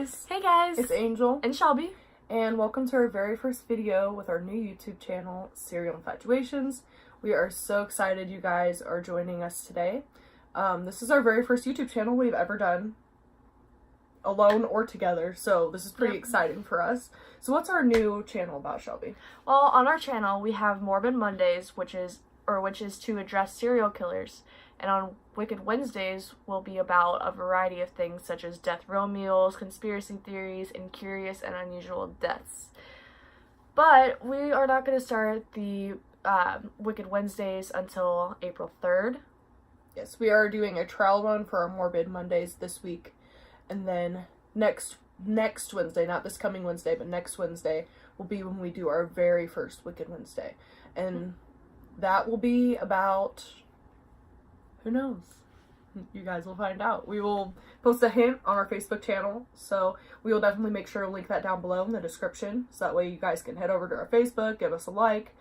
guys! Hey guys! It's Angel and Shelby, and welcome to our very first video with our new YouTube channel, Serial Infatuations. We are so excited you guys are joining us today. This is our very first YouTube channel we've ever done, alone or together, so this is pretty exciting for us. So what's our new channel about, Shelby? Well, on our channel we have Morbid Mondays, which is to address serial killers, and on Wicked Wednesdays will be about a variety of things such as death row meals, conspiracy theories, and curious and unusual deaths. But we are not going to start the Wicked Wednesdays until April 3rd. Yes, we are doing a trial run for our Morbid Mondays this week, and then next Wednesday, not this coming Wednesday, but next Wednesday will be when we do our very first Wicked Wednesday. And that will be about, who knows? You guys will find out. We will post a hint on our Facebook channel, so we will definitely make sure to link that down below in the description, so that way you guys can head over to our Facebook, give us a like,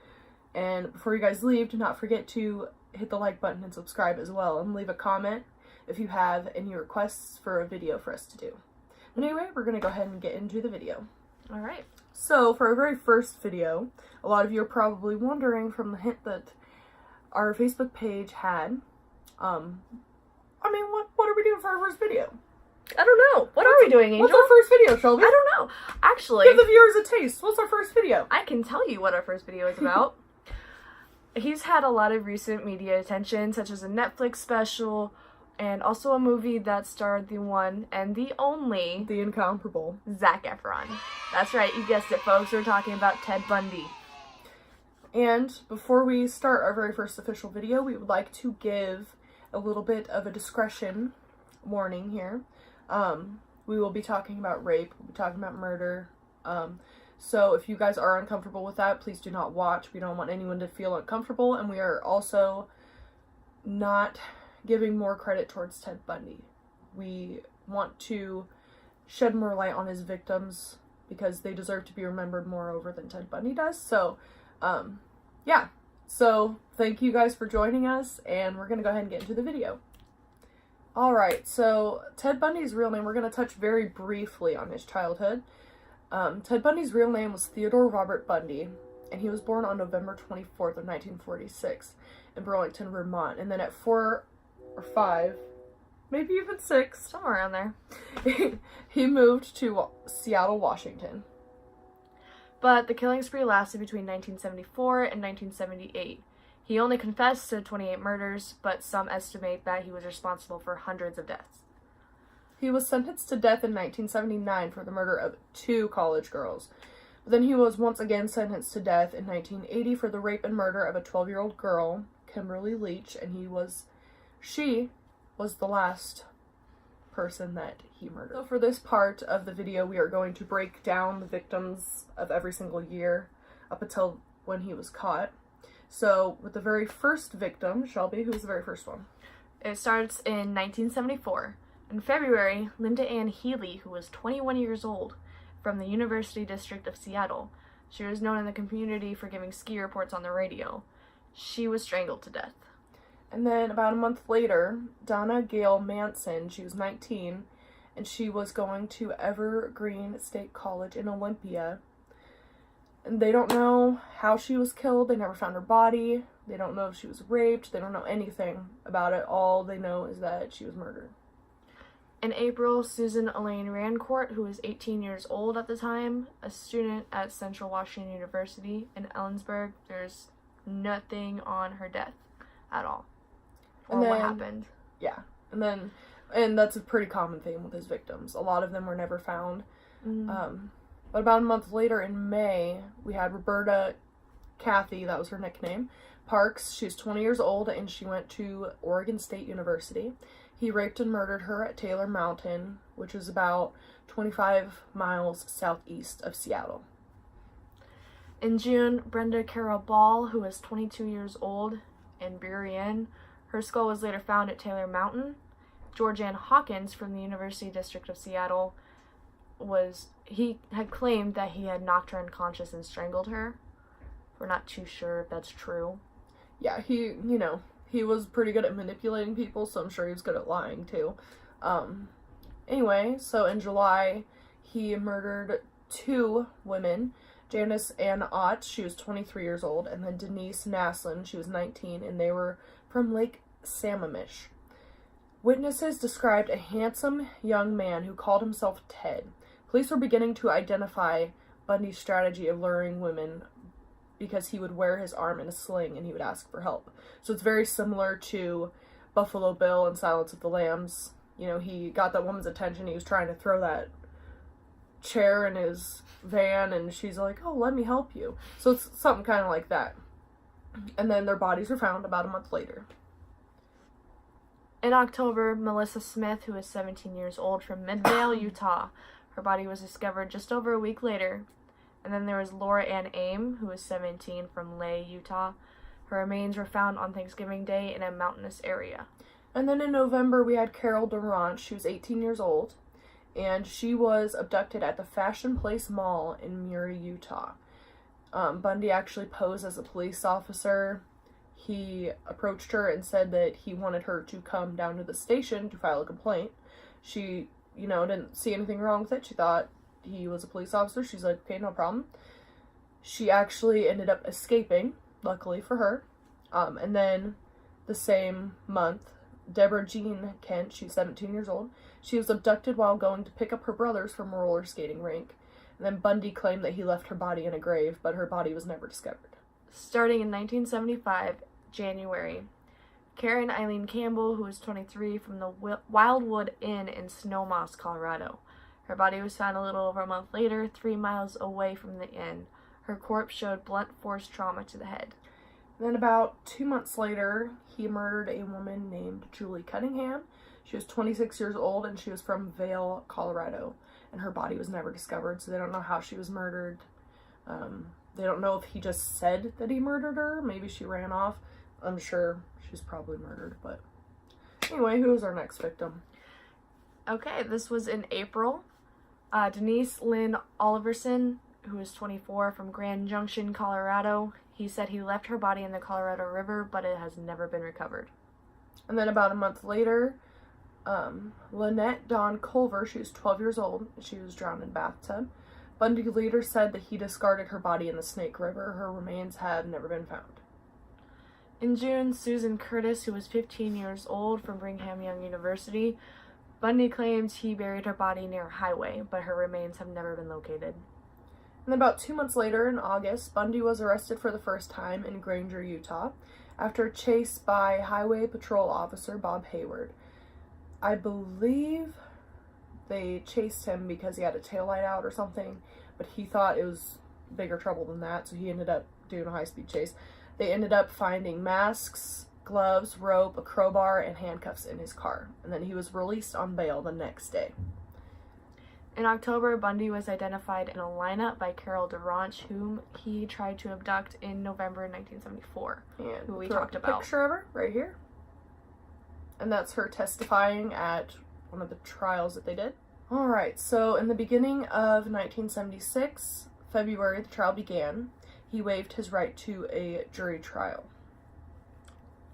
and before you guys leave, do not forget to hit the like button and subscribe as well, and leave a comment if you have any requests for a video for us to do. But anyway, we're going to go ahead and get into the video. Alright. So, for our very first video, a lot of you are probably wondering from the hint that our Facebook page had, what are we doing for our first video? I don't know. What are we doing, Angel? What's our first video, Shelby? I don't know. Actually, give the viewers a taste. What's our first video? I can tell you what our first video is about. He's had a lot of recent media attention, such as a Netflix special, and also a movie that starred the one and the only... the incomparable Zac Efron. That's right, you guessed it, folks. We're talking about Ted Bundy. And before we start our very first official video, we would like to give a little bit of a discretion warning here. We will be talking about rape, we'll be talking about murder, so if you guys are uncomfortable with that, please do not watch. We don't want anyone to feel uncomfortable, and we are also not giving more credit towards Ted Bundy. We want to shed more light on his victims because they deserve to be remembered moreover than Ted Bundy does. So, yeah. So, thank you guys for joining us, and we're going to go ahead and get into the video. Alright, so Ted Bundy's real name, we're going to touch very briefly on his childhood. Ted Bundy's real name was Theodore Robert Bundy, and he was born on November 24th of 1946 in Burlington, Vermont. And then at 4 or 5, maybe even 6, somewhere around there, he moved to Seattle, Washington. But the killing spree lasted between 1974 and 1978. He only confessed to 28 murders, but some estimate that he was responsible for hundreds of deaths. He was sentenced to death in 1979 for the murder of 2 college girls. But then he was once again sentenced to death in 1980 for the rape and murder of a 12-year-old girl, Kimberly Leach, and she was the last person that he murdered. So for this part of the video, we are going to break down the victims of every single year up until when he was caught. So with the very first victim, Shelby, who was the very first one? It starts in 1974. In February, Linda Ann Healy, who was 21 years old, from the University District of Seattle. She was known in the community for giving ski reports on the radio. She was strangled to death. And then about a month later, Donna Gail Manson, she was 19, and she was going to Evergreen State College in Olympia. And they don't know how she was killed. They never found her body. They don't know if she was raped. They don't know anything about it. All they know is that she was murdered. In April, Susan Elaine Rancourt, who was 18 years old at the time, a student at Central Washington University in Ellensburg, there's nothing on her death at all. Or what happened. Yeah. And that's a pretty common thing with his victims. A lot of them were never found. But about a month later in May, we had Roberta Kathy, that was her nickname, Parks. She was 20 years old, and she went to Oregon State University. He raped and murdered her at Taylor Mountain, which is about 25 miles southeast of Seattle. In June, Brenda Carol Ball, who was 22 years old, in Burien, her skull was later found at Taylor Mountain. George Ann Hawkins from the University District of Seattle he had claimed that he had knocked her unconscious and strangled her. We're not too sure if that's true. Yeah, he was pretty good at manipulating people, so I'm sure he was good at lying too. Anyway, so in July, he murdered 2 women, Janice Ann Ott, she was 23 years old, and then Denise Naslin, she was 19, and they were from Lake Sammamish. Witnesses described a handsome young man who called himself Ted. Police were beginning to identify Bundy's strategy of luring women because he would wear his arm in a sling and he would ask for help. So it's very similar to Buffalo Bill and Silence of the Lambs. You know, he got that woman's attention. He was trying to throw that chair in his van and she's like, oh, let me help you. So it's something kind of like that. And then their bodies were found about a month later. In October, Melissa Smith, who was 17 years old, from Midvale, Utah. Her body was discovered just over a week later. And then there was Laura Ann Aim, who was 17, from Lay, Utah. Her remains were found on Thanksgiving Day in a mountainous area. And then in November, we had Carol Durant. She was 18 years old, and she was abducted at the Fashion Place Mall in Murray, Utah. Bundy actually posed as a police officer. He approached her and said that he wanted her to come down to the station to file a complaint. She, didn't see anything wrong with it. She thought he was a police officer. She's like, okay, no problem. She actually ended up escaping, luckily for her. And then the same month, Deborah Jean Kent, she's 17 years old, she was abducted while going to pick up her brothers from a roller skating rink. And then Bundy claimed that he left her body in a grave, but her body was never discovered. Starting in 1975, January, Karen Eileen Campbell, who was 23, from the Wildwood Inn in Snow Moss, Colorado. Her body was found a little over a month later, 3 miles away from the inn. Her corpse showed blunt force trauma to the head. Then about 2 months later, he murdered a woman named Julie Cunningham. She was 26 years old, and she was from Vail, Colorado. And her body was never discovered, so they don't know how she was murdered. They don't know if he just said that he murdered her. Maybe she ran off. I'm sure she's probably murdered, but... Anyway, who was our next victim? Okay, this was in April. Denise Lynn Oliverson, who was 24, from Grand Junction, Colorado. He said he left her body in the Colorado River, but it has never been recovered. And then about a month later, Lynette Dawn Culver, she was 12 years old. She was drowned in a bathtub. Bundy later said that he discarded her body in the Snake River. Her remains have never been found. In June, Susan Curtis, who was 15 years old, from Brigham Young University, Bundy claims he buried her body near a highway, but her remains have never been located. And about 2 months later, in August, Bundy was arrested for the first time in Granger, Utah, after a chase by Highway Patrol Officer Bob Hayward. I believe they chased him because he had a taillight out or something, but he thought it was bigger trouble than that, so he ended up doing a high-speed chase. They ended up finding masks, gloves, rope, a crowbar, and handcuffs in his car, and then he was released on bail the next day. In October, Bundy was identified in a lineup by Carol Durant, whom he tried to abduct in November 1974, And who we throw talked up a about. picture of her right here. And that's her testifying at one of the trials that they did. Alright, so in the beginning of 1976, February, the trial began. He waived his right to a jury trial.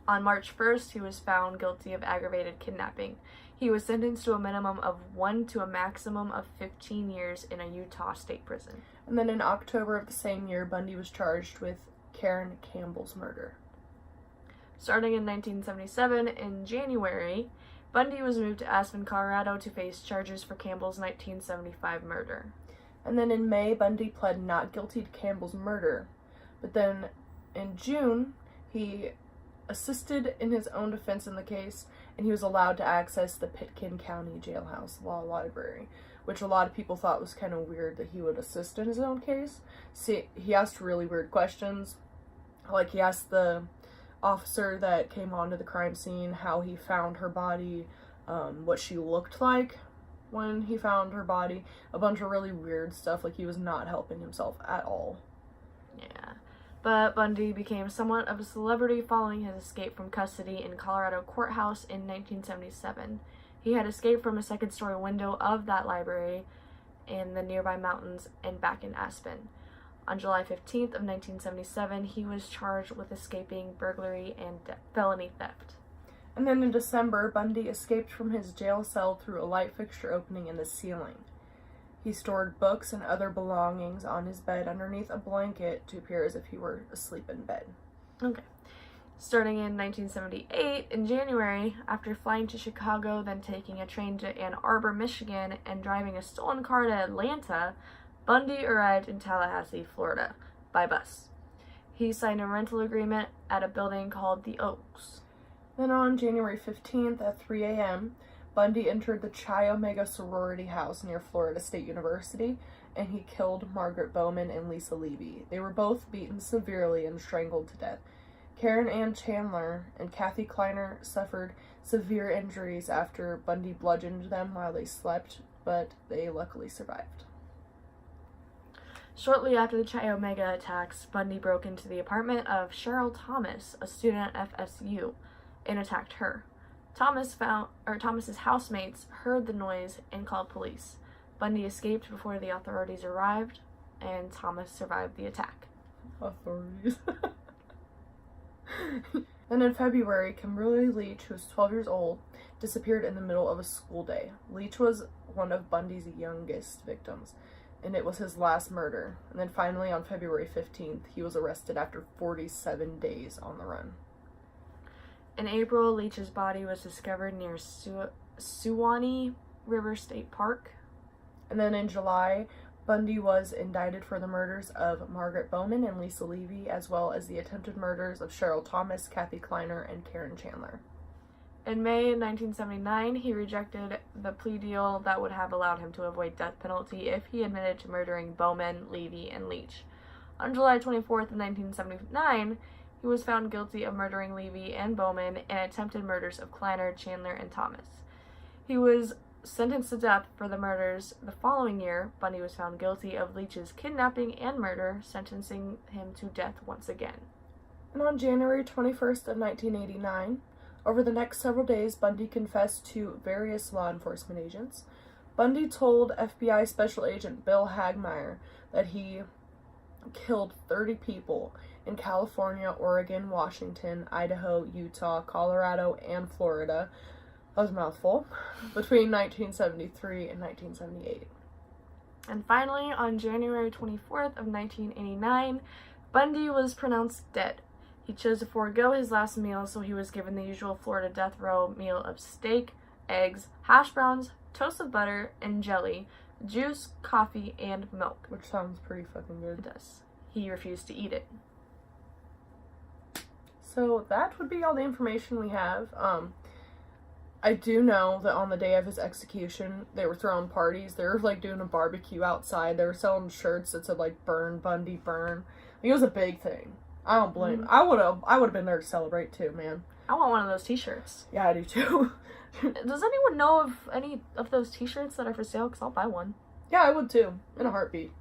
On March 1st, he was found guilty of aggravated kidnapping. He was sentenced to a minimum of 1 to a maximum of 15 years in a Utah state prison. And then in October of the same year, Bundy was charged with Karen Campbell's murder. Starting in 1977, in January, Bundy was moved to Aspen, Colorado to face charges for Campbell's 1975 murder. And then in May, Bundy pled not guilty to Campbell's murder. But then in June, he assisted in his own defense in the case, and he was allowed to access the Pitkin County Jailhouse Law Library, which a lot of people thought was kind of weird that he would assist in his own case. See, he asked really weird questions. Like, he asked the officer that came onto the crime scene how he found her body, what she looked like when he found her body, a bunch of really weird stuff. Like, he was not helping himself at all. Yeah. But Bundy became somewhat of a celebrity following his escape from custody in Colorado Courthouse in 1977. He had escaped from a second-story window of that library in the nearby mountains and back in Aspen. On July 15th of 1977, he was charged with escaping burglary and felony theft. And then in December, Bundy escaped from his jail cell through a light fixture opening in the ceiling. He stored books and other belongings on his bed underneath a blanket to appear as if he were asleep in bed. Okay. Starting in 1978, in January, after flying to Chicago, then taking a train to Ann Arbor, Michigan, and driving a stolen car to Atlanta, Bundy arrived in Tallahassee, Florida, by bus. He signed a rental agreement at a building called the Oaks. Then on January 15th at 3 a.m., Bundy entered the Chi Omega sorority house near Florida State University, and he killed Margaret Bowman and Lisa Levy. They were both beaten severely and strangled to death. Karen Ann Chandler and Kathy Kleiner suffered severe injuries after Bundy bludgeoned them while they slept, but they luckily survived. Shortly after the Chi Omega attacks, Bundy broke into the apartment of Cheryl Thomas, a student at FSU, and attacked her. Thomas's housemates heard the noise and called police. Bundy escaped before the authorities arrived, and Thomas survived the attack. Authorities. Then in February, Kimberly Leach, who was 12 years old, disappeared in the middle of a school day. Leach was one of Bundy's youngest victims, and it was his last murder. And then finally, on February 15th, he was arrested after 47 days on the run. In April, Leach's body was discovered near Suwannee River State Park. And then in July, Bundy was indicted for the murders of Margaret Bowman and Lisa Levy, as well as the attempted murders of Cheryl Thomas, Kathy Kleiner, and Karen Chandler. In May 1979, he rejected the plea deal that would have allowed him to avoid death penalty if he admitted to murdering Bowman, Levy, and Leach. On July 24th, 1979, he was found guilty of murdering Levy and Bowman and attempted murders of Kleiner, Chandler, and Thomas. He was sentenced to death for the murders. The following year, Bundy was found guilty of Leach's kidnapping and murder, sentencing him to death once again. And on January 21st of 1989, over the next several days, Bundy confessed to various law enforcement agents. Bundy told FBI Special Agent Bill Hagmaier that he killed 30 people in California, Oregon, Washington, Idaho, Utah, Colorado, and Florida. That was a mouthful. Between 1973 and 1978. And finally, on January 24th of 1989, Bundy was pronounced dead. He chose to forego his last meal, so he was given the usual Florida death row meal of steak, eggs, hash browns, toast with butter, and jelly, juice, coffee, and milk. Which sounds pretty fucking good. It does. He refused to eat it. So that would be all the information we have. I do know that on the day of his execution, they were throwing parties. They were, like, doing a barbecue outside. They were selling shirts that said, like, "Burn, Bundy, burn." Like, it was a big thing. I don't blame him. I would have been there to celebrate, too, man. I want one of those t-shirts. Yeah, I do, too. Does anyone know of any of those t-shirts that are for sale? Because I'll buy one. Yeah, I would, too. In a heartbeat.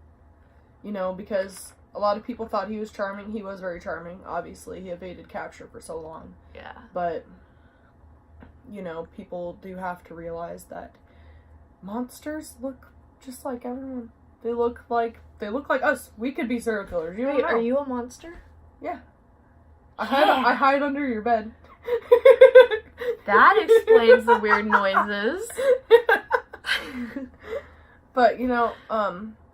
You know, because a lot of people thought he was charming. He was very charming, obviously. He evaded capture for so long. Yeah. But, you know, people do have to realize that monsters look just like everyone. They look like us. We could be serial killers. You don't Wait, know. are you a monster? Yeah. I hide under your bed. That explains the weird noises. But, you know,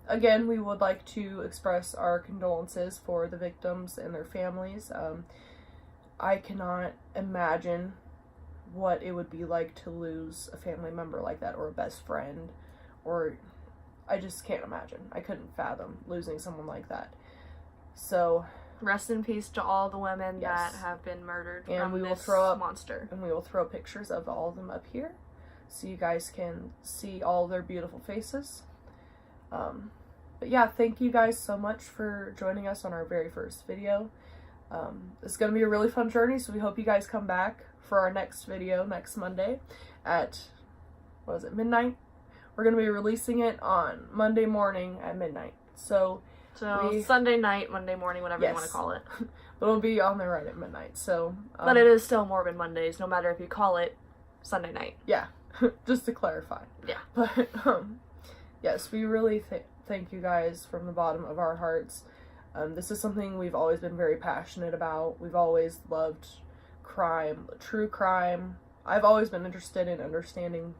again, we would like to express our condolences for the victims and their families. I cannot imagine what it would be like to lose a family member like that, or a best friend, or I just can't imagine. I couldn't fathom losing someone like that. So, rest in peace to all the women yes. that have been murdered and from we will this throw up monster. And we will throw pictures of all of them up here, so you guys can see all their beautiful faces. But yeah, thank you guys so much for joining us on our very first video. It's going to be a really fun journey, so we hope you guys come back for our next video next Monday at, midnight? We're going to be releasing it on Monday morning at midnight. So Sunday night, Monday morning, whatever you want to call it. But it'll be on there right at midnight. So, but it is still Morbid Mondays, no matter if you call it Sunday night. Yeah, just to clarify. Yeah. But, yes, we really thank you guys from the bottom of our hearts. This is something we've always been very passionate about. We've always loved crime, true crime. I've always been interested in understanding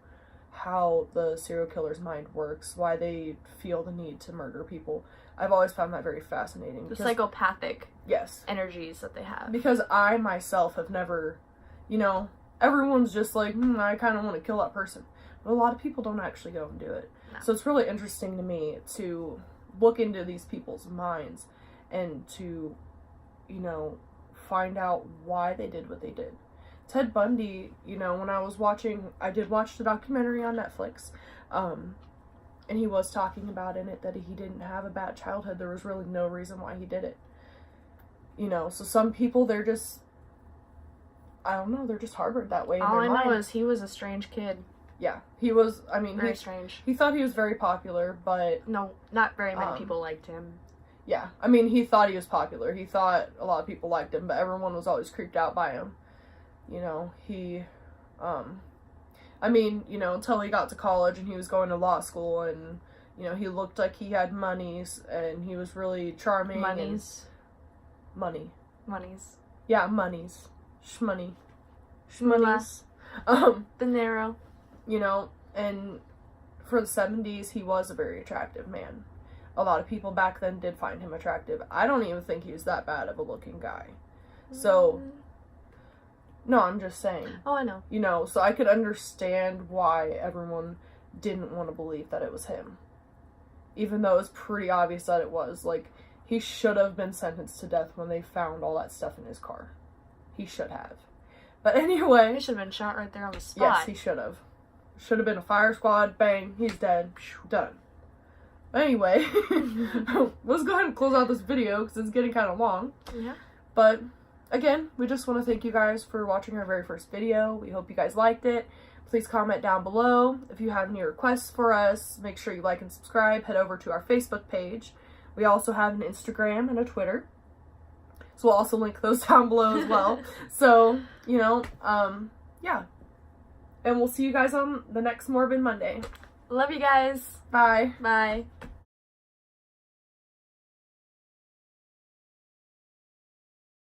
how the serial killer's mind works, why they feel the need to murder people. I've always found that very fascinating. The psychopathic yes. energies that they have. Because I myself have never, you know, everyone's just like, I kind of want to kill that person. But a lot of people don't actually go and do it. No. So it's really interesting to me to look into these people's minds and to, you know, find out why they did what they did. Ted Bundy, you know, when I did watch the documentary on Netflix, and he was talking about in it that he didn't have a bad childhood. There was really no reason why he did it. You know, so some people, they're just, I don't know, they're just harbored that way in All their I mind. know is he was a strange kid. Yeah, he was, I mean, Very strange. He thought he was very popular, but... No, not very many people liked him. Yeah, I mean, he thought he was popular. He thought a lot of people liked him, but everyone was always creeped out by him. You know, he, I mean, you know, until he got to college and he was going to law school and, you know, he looked like he had monies and he was really charming. Monies. Money. Monies. Yeah, monies. Shmoney. Moolah. Shmonies. Dinero. You know, and for the 70s, he was a very attractive man. A lot of people back then did find him attractive. I don't even think he was that bad of a looking guy. So... No, I'm just saying. Oh, I know. You know, so I could understand why everyone didn't want to believe that it was him. Even though it was pretty obvious that it was. Like, he should have been sentenced to death when they found all that stuff in his car. He should have. But anyway... He should have been shot right there on the spot. Yes, he should have. Should have been a fire squad. Bang. He's dead. Done. Anyway, let's go ahead and close out this video because it's getting kind of long. Yeah. But... Again, we just want to thank you guys for watching our very first video. We hope you guys liked it. Please comment down below. If you have any requests for us, make sure you like and subscribe. Head over to our Facebook page. We also have an Instagram and a Twitter. So we'll also link those down below as well. So, you know, yeah. And we'll see you guys on the next Morbid Monday. Love you guys. Bye. Bye.